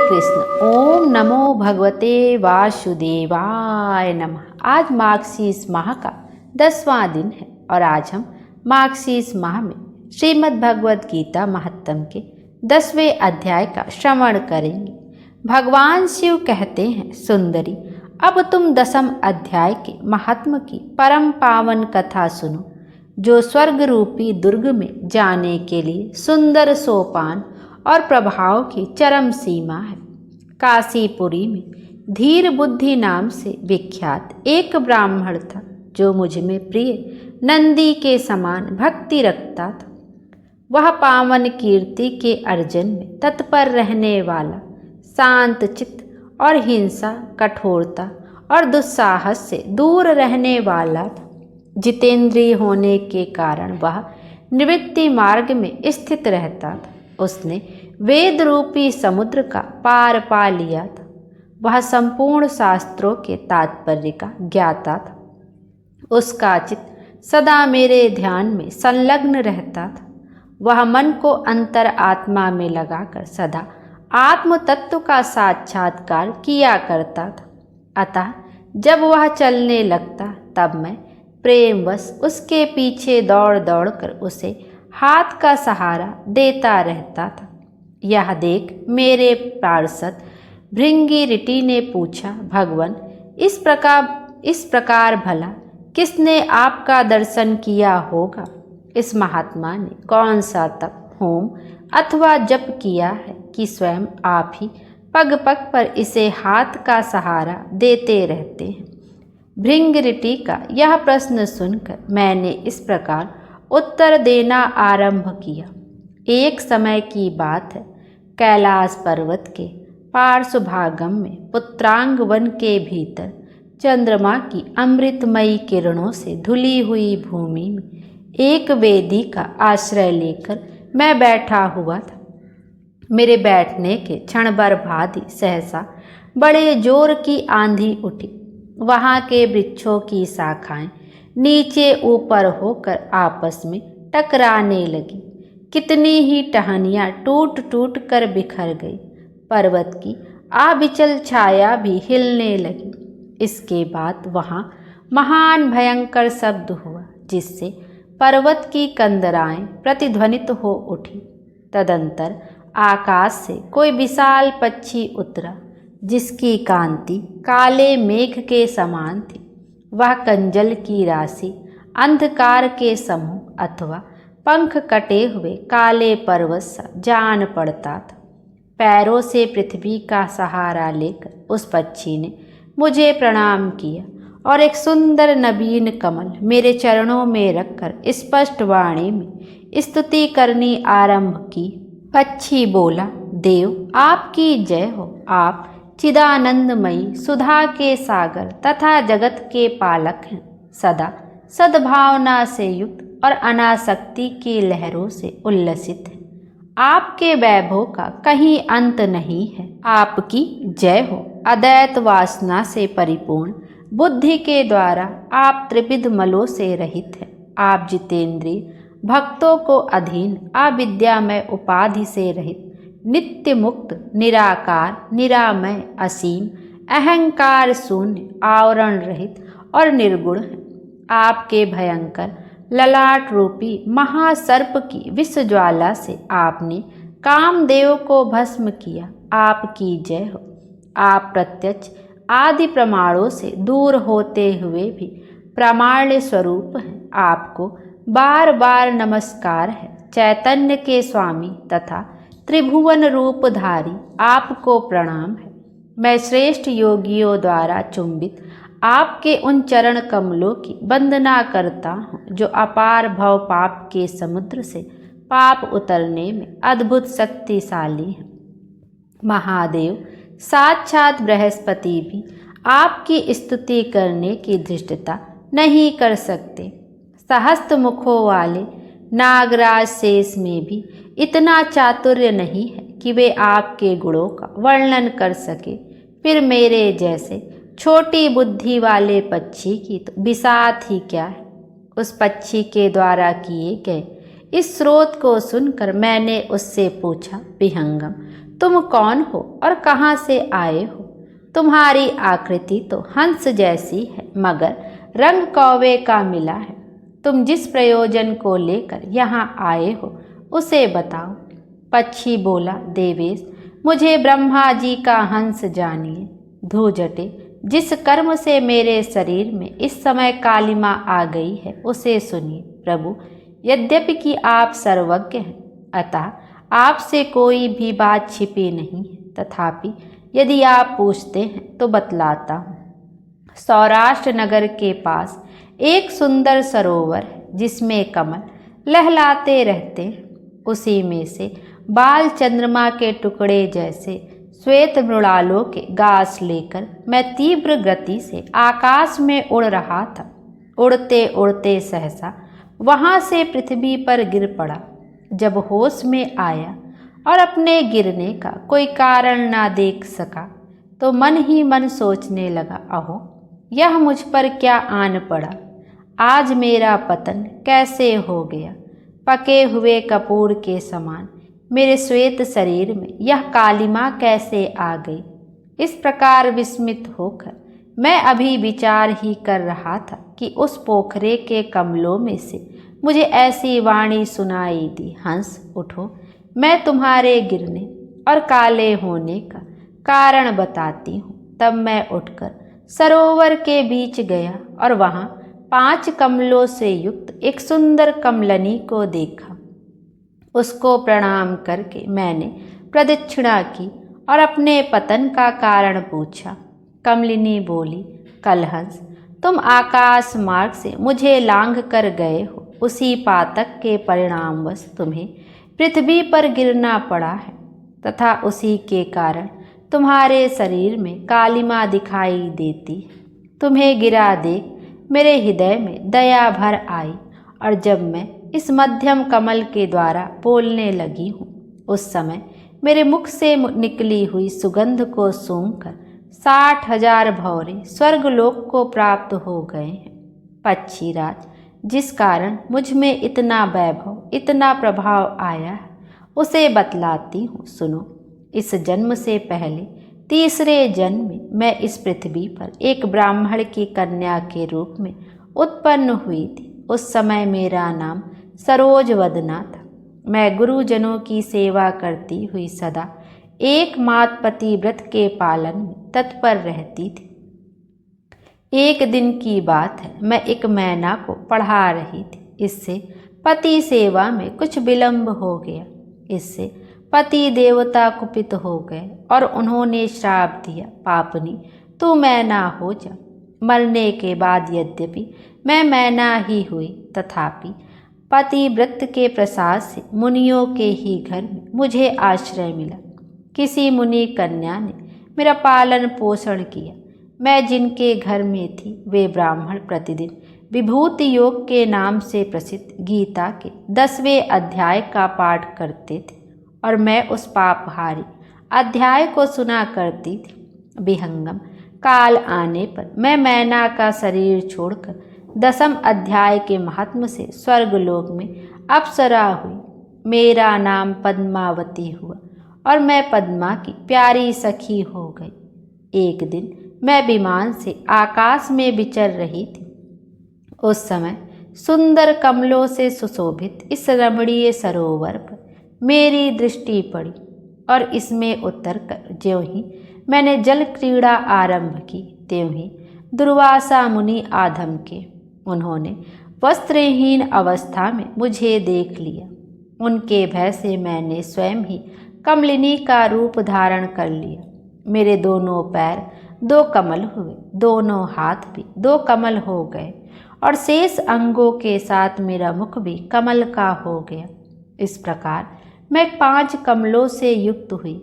कृष्ण। ओम नमो भगवते वासुदेवाय नमः। आज मार्गशीर्ष माह का 10वां दिन है और आज हम मार्गशीर्ष माह में श्रीमद् भगवद गीता महात्म्य के 10वें अध्याय का श्रवण करेंगे। भगवान शिव कहते हैं, सुंदरी अब तुम 10वें अध्याय के महात्म्य की परम पावन कथा सुनो, जो स्वर्ग रूपी दुर्ग में जाने के लिए सुंदर सोपान और प्रभाव की चरम सीमा है। काशीपुरी में धीर बुद्धि नाम से विख्यात एक ब्राह्मण था, जो मुझ में प्रिय नंदी के समान भक्ति रखता था। वह पावन कीर्ति के अर्जन में तत्पर रहने वाला, शांत चित्त और हिंसा, कठोरता और दुस्साहस से दूर रहने वाला था। जितेंद्रिय होने के कारण वह निवृत्ति मार्ग में स्थित रहता था। उसने वेद रूपी समुद्र का पार पा लिया था। वह संपूर्ण शास्त्रों के तात्पर्य का ज्ञाता था। उसका चित्त सदा मेरे ध्यान में संलग्न रहता था। वह मन को अंतर आत्मा में लगाकर सदा आत्म तत्व का साक्षात्कार किया करता था। अतः जब वह चलने लगता, तब मैं प्रेमवश उसके पीछे दौड़ दौड़ कर उसे हाथ का सहारा देता रहता था। यह देख मेरे पार्षद भृंगी ने पूछा, भगवान इस प्रकार भला किसने आपका दर्शन किया होगा? इस महात्मा ने कौन सा तप, होम अथवा जप किया है कि स्वयं आप ही पग पग पर इसे हाथ का सहारा देते रहते हैं? भृंगी का यह प्रश्न सुनकर मैंने इस प्रकार उत्तर देना आरंभ किया। एक समय की बात है, कैलाश पर्वत के पार्श्वभागम में पुत्रांग वन के भीतर चंद्रमा की अमृतमयी किरणों से धुली हुई भूमि में एक वेदी का आश्रय लेकर मैं बैठा हुआ था। मेरे बैठने के क्षण भर बाद ही सहसा बड़े जोर की आंधी उठी। वहाँ के वृक्षों की शाखाएं नीचे ऊपर होकर आपस में टकराने लगी। कितनी ही टहनियाँ टूट टूट कर बिखर गई। पर्वत की अविचल छाया भी हिलने लगी। इसके बाद वहाँ महान भयंकर शब्द हुआ, जिससे पर्वत की कंदराएं प्रतिध्वनित हो उठी। तदंतर आकाश से कोई विशाल पक्षी उतरा, जिसकी कांति काले मेघ के समान थी। वह कंजल की राशि, अंधकार के समूह अथवा पंख कटे हुए काले पर्वत सा जान पड़ता था। पैरों से पृथ्वी का सहारा लेकर उस पक्षी ने मुझे प्रणाम किया और एक सुंदर नवीन कमल मेरे चरणों में रखकर स्पष्ट वाणी में स्तुति करनी आरंभ की। पक्षी बोला, देव आपकी जय हो। आप चिदानंदमयी, सुधा के सागर तथा जगत के पालक हैं। सदा सद्भावना से युक्त और अनासक्ति की लहरों से उल्लसित हैं। आपके वैभव का कहीं अंत नहीं है। आपकी जय हो। अद्वैत वासना से परिपूर्ण बुद्धि के द्वारा आप त्रिविध मलों से रहित हैं। आप जितेंद्रिय, भक्तों को अधीन, अविद्यामय उपाधि से रहित, नित्य मुक्त, निराकार, निरामय, असीम, अहंकार शून्य, आवरण रहित और निर्गुण है। आपके भयंकर ललाट रूपी महासर्प की विष ज्वाला से आपने कामदेव को भस्म किया। आपकी जय हो। आप प्रत्यक्ष आदि प्रमाणों से दूर होते हुए भी प्रामाण्य स्वरूप हैं। आपको बार बार नमस्कार है। चैतन्य के स्वामी तथा त्रिभुवन रूपधारी आपको प्रणाम है। मैं श्रेष्ठ योगियों द्वारा चुंबित आपके उन चरण कमलों की वंदना करता हूँ, जो अपार भव पाप के समुद्र से पाप उतरने में अद्भुत शक्तिशाली हैं। महादेव साक्षात बृहस्पति भी आपकी स्तुति करने की धृष्टता नहीं कर सकते। सहस्त्र मुखों वाले नागराज शेष में भी इतना चातुर्य नहीं है कि वे आपके गुणों का वर्णन कर सके। फिर मेरे जैसे छोटी बुद्धि वाले पक्षी की तो बिसात ही क्या है। उस पक्षी के द्वारा किए गए इस स्रोत को सुनकर मैंने उससे पूछा, विहंगम तुम कौन हो और कहाँ से आए हो? तुम्हारी आकृति तो हंस जैसी है, मगर रंग कौवे का मिला है। तुम जिस प्रयोजन को लेकर यहाँ आए हो उसे बताओ। पक्षी बोला, देवेश, मुझे ब्रह्मा जी का हंस जानिए। ध्रुवजटे, जिस कर्म से मेरे शरीर में इस समय कालिमा आ गई है उसे सुनिए। प्रभु, यद्यपि कि आप सर्वज्ञ हैं, अतः आपसे कोई भी बात छिपी नहीं है, तथापि यदि आप पूछते हैं तो बतलाता हूँ। सौराष्ट्र नगर के पास एक सुंदर सरोवर है जिसमें कमल लहलाते रहते हैं। उसी में से बाल चंद्रमा के टुकड़े जैसे श्वेत मृणालों के गास लेकर मैं तीव्र गति से आकाश में उड़ रहा था। उड़ते उड़ते सहसा वहाँ से पृथ्वी पर गिर पड़ा। जब होश में आया और अपने गिरने का कोई कारण ना देख सका तो मन ही मन सोचने लगा, अहो, यह मुझ पर क्या आन पड़ा। आज मेरा पतन कैसे हो गया। पके हुए कपूर के समान मेरे श्वेत शरीर में यह कालिमा कैसे आ गई। इस प्रकार विस्मित होकर मैं अभी विचार ही कर रहा था कि उस पोखरे के कमलों में से मुझे ऐसी वाणी सुनाई दी, हंस उठो, मैं तुम्हारे गिरने और काले होने का कारण बताती हूँ। तब मैं उठकर सरोवर के बीच गया और वहाँ 5 कमलों से युक्त एक सुंदर कमलनी को देखा। उसको प्रणाम करके मैंने प्रदक्षिणा की और अपने पतन का कारण पूछा। कमलिनी बोली, कलहंस, तुम आकाश मार्ग से मुझे लांघ कर गए हो। उसी पातक के परिणामवश तुम्हें पृथ्वी पर गिरना पड़ा है तथा उसी के कारण तुम्हारे शरीर में कालिमा दिखाई देती है। तुम्हें गिरा देख मेरे हृदय में दया भर आई और जब मैं इस मध्यम कमल के द्वारा बोलने लगी हूँ उस समय मेरे मुख से निकली हुई सुगंध को सूंघकर 60,000 भौरे स्वर्गलोक को प्राप्त हो गए हैं। पक्षीराज, जिस कारण मुझ में इतना वैभव, इतना प्रभाव आया है उसे बतलाती हूँ, सुनो। इस जन्म से पहले तीसरे जन्म में मैं इस पृथ्वी पर एक ब्राह्मण की कन्या के रूप में उत्पन्न हुई थी। उस समय मेरा नाम सरोजवदना था। मैं गुरुजनों की सेवा करती हुई सदा एकमात्र पतिव्रत के पालन में तत्पर रहती थी। एक दिन की बात है, मैं एक मैना को पढ़ा रही थी। इससे पति सेवा में कुछ विलंब हो गया। इससे पति देवता कुपित हो गए और उन्होंने श्राप दिया, पापनी, तू मैना हो जा। मरने के बाद यद्यपि मैं मैना ही हुई, तथापि पतिव्रत के प्रसाद से मुनियों के ही घर में मुझे आश्रय मिला। किसी मुनि कन्या ने मेरा पालन पोषण किया। मैं जिनके घर में थी वे ब्राह्मण प्रतिदिन विभूति योग के नाम से प्रसिद्ध गीता के 10वें अध्याय का पाठ करते थे और मैं उस पापहारी अध्याय को सुना करती थी। विहंगम काल आने पर मैं मैना का शरीर छोड़कर 10वें अध्याय के महात्म से स्वर्गलोक में अप्सरा हुई। मेरा नाम पद्मावती हुआ और मैं पद्मा की प्यारी सखी हो गई। एक दिन मैं विमान से आकाश में विचर रही थी। उस समय सुंदर कमलों से सुशोभित इस रमणीय सरोवर पर मेरी दृष्टि पड़ी और इसमें उतरकर ज्यों ही मैंने जल क्रीड़ा आरंभ की त्यों ही दुर्वासा मुनि आधम के। उन्होंने वस्त्रहीन अवस्था में मुझे देख लिया। उनके भय से मैंने स्वयं ही कमलिनी का रूप धारण कर लिया। मेरे दोनों पैर 2 कमल हुए, दोनों हाथ भी 2 कमल हो गए और शेष अंगों के साथ मेरा मुख भी कमल का हो गया। इस प्रकार मैं 5 कमलों से युक्त हुई।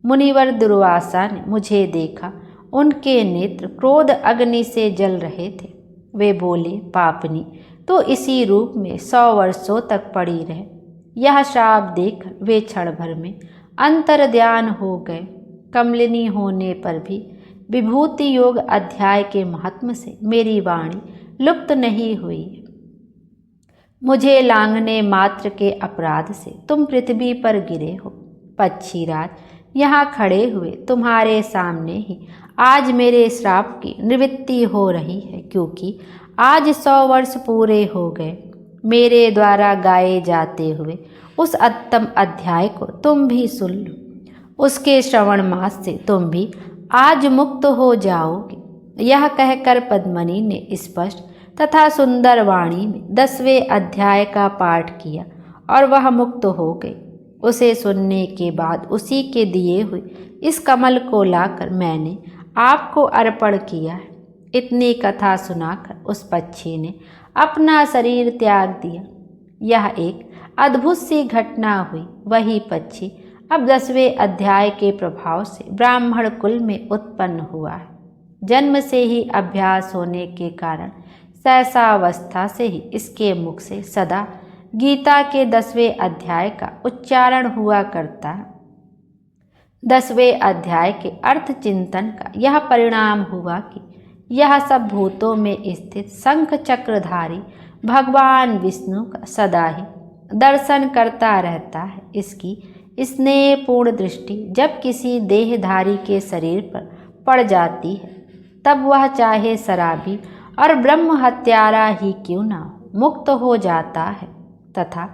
मुनिवर दुर्वासा ने मुझे देखा। उनके नेत्र क्रोध अग्नि से जल रहे थे। वे बोले, पापनी, तो इसी रूप में 100 वर्षों तक पड़ी रहे। यह श्राप देकर वे क्षण भर में अंतर्ध्यान हो गए। कमलिनी होने पर भी विभूति योग अध्याय के महात्म से मेरी वाणी लुप्त नहीं हुई। मुझे लांघने मात्र के अपराध से तुम पृथ्वी पर गिरे हो। पक्षीराज, यहाँ खड़े हुए तुम्हारे सामने ही आज मेरे श्राप की निवृत्ति हो रही है, क्योंकि आज 100 वर्ष पूरे हो गए मेरे द्वारा गाए जाते हुए उस उत्तम अध्याय को तुम भी सुन लो। उसके श्रवण मास से तुम भी आज मुक्त हो जाओगे। यह कहकर पद्मिनी ने स्पष्ट तथा सुंदर वाणी में 10वें अध्याय का पाठ किया और वह मुक्त हो गई। उसे सुनने के बाद उसी के दिए हुए इस कमल को लाकर मैंने आपको अर्पण किया है। इतनी कथा सुनाकर उस पक्षी ने अपना शरीर त्याग दिया। यह एक अद्भुत सी घटना हुई। वही पक्षी अब 10वें अध्याय के प्रभाव से ब्राह्मण कुल में उत्पन्न हुआ है। जन्म से ही अभ्यास होने के कारण सहसावस्था से ही इसके मुख से सदा गीता के 10वें अध्याय का उच्चारण हुआ करता है। 10वें अध्याय के अर्थ चिंतन का यह परिणाम हुआ कि यह सब भूतों में स्थित शंख चक्रधारी भगवान विष्णु का सदा ही दर्शन करता रहता है। इसकी स्नेहपूर्ण दृष्टि जब किसी देहधारी के शरीर पर पड़ जाती है, तब वह चाहे शराबी और ब्रह्म हत्यारा ही क्यों ना हो, मुक्त हो जाता है तथा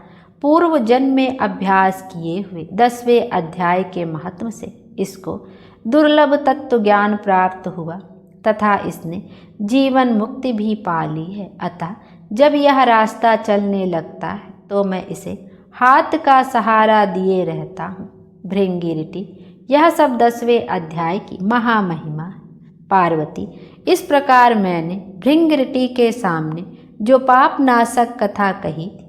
पूर्व जन्म में अभ्यास किए हुए 10वें अध्याय के महत्व से इसको दुर्लभ तत्व ज्ञान प्राप्त हुआ तथा इसने जीवन मुक्ति भी पा ली है। अतः जब यह रास्ता चलने लगता है तो मैं इसे हाथ का सहारा दिए रहता हूँ। भृंगिरिटी, यह सब 10वें अध्याय की महामहिमा है। पार्वती, इस प्रकार मैंने भृंगिरिटी के सामने जो पाप नाशक कथा कही थी,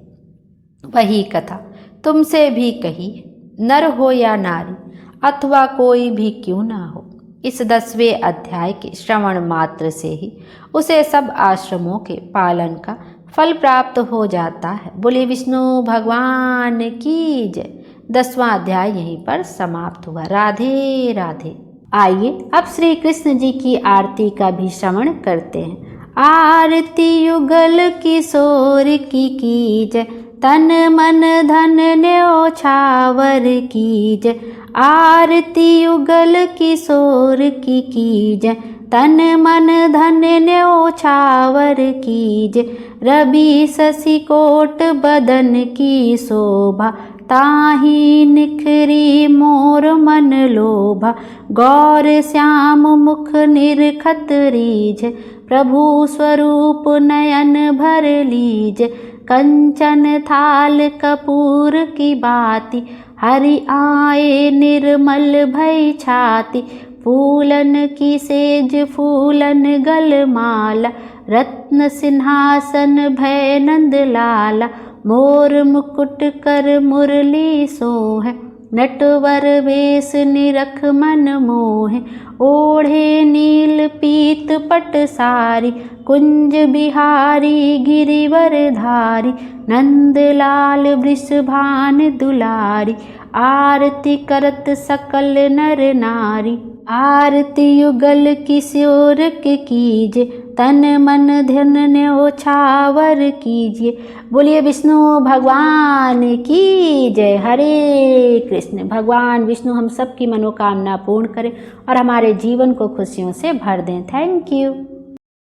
वही कथा तुमसे भी कही है। नर हो या नारी अथवा कोई भी क्यों ना हो, इस 10वें अध्याय के श्रवण मात्र से ही उसे सब आश्रमों के पालन का फल प्राप्त हो जाता है। बोले विष्णु भगवान की जय। 10वां अध्याय यहीं पर समाप्त हुआ। राधे राधे। आइए अब श्री कृष्ण जी की आरती का भी श्रवण करते हैं। आरती युगल किशोर की जय, तन मन धन न्योछावर की जय। आरती युगल किशोर की जय, तन मन धन न्योछावर की जय। रवि शशि कोट बदन की शोभा, ताहि निखरी मोर मन लोभा। गौर श्याम मुख निरखत रीझ, प्रभु स्वरूप नयन भर लीज। कंचन थाल कपूर की बाती, हरि आए निर्मल भई छाती। फूलन की सेज फूलन गल माला, रत्न सिंहासन भय नंद लाला। मोर मुकुट कर मुरली सोह, नटवर वेश निरख मन मोह। ओढ़े नील पीत पट सारी, कुंज बिहारी गिरिवर धारी। नंदलाल वृषभान दुलारी, आरती करत सकल नर नारी। आरती युगल किशोर के कीजे, तन मन धन न्योछावर कीजिए। बोलिए विष्णु भगवान की जय। हरे कृष्ण। भगवान विष्णु हम सब की मनोकामना पूर्ण करें और हमारे जीवन को खुशियों से भर दें। Thank you.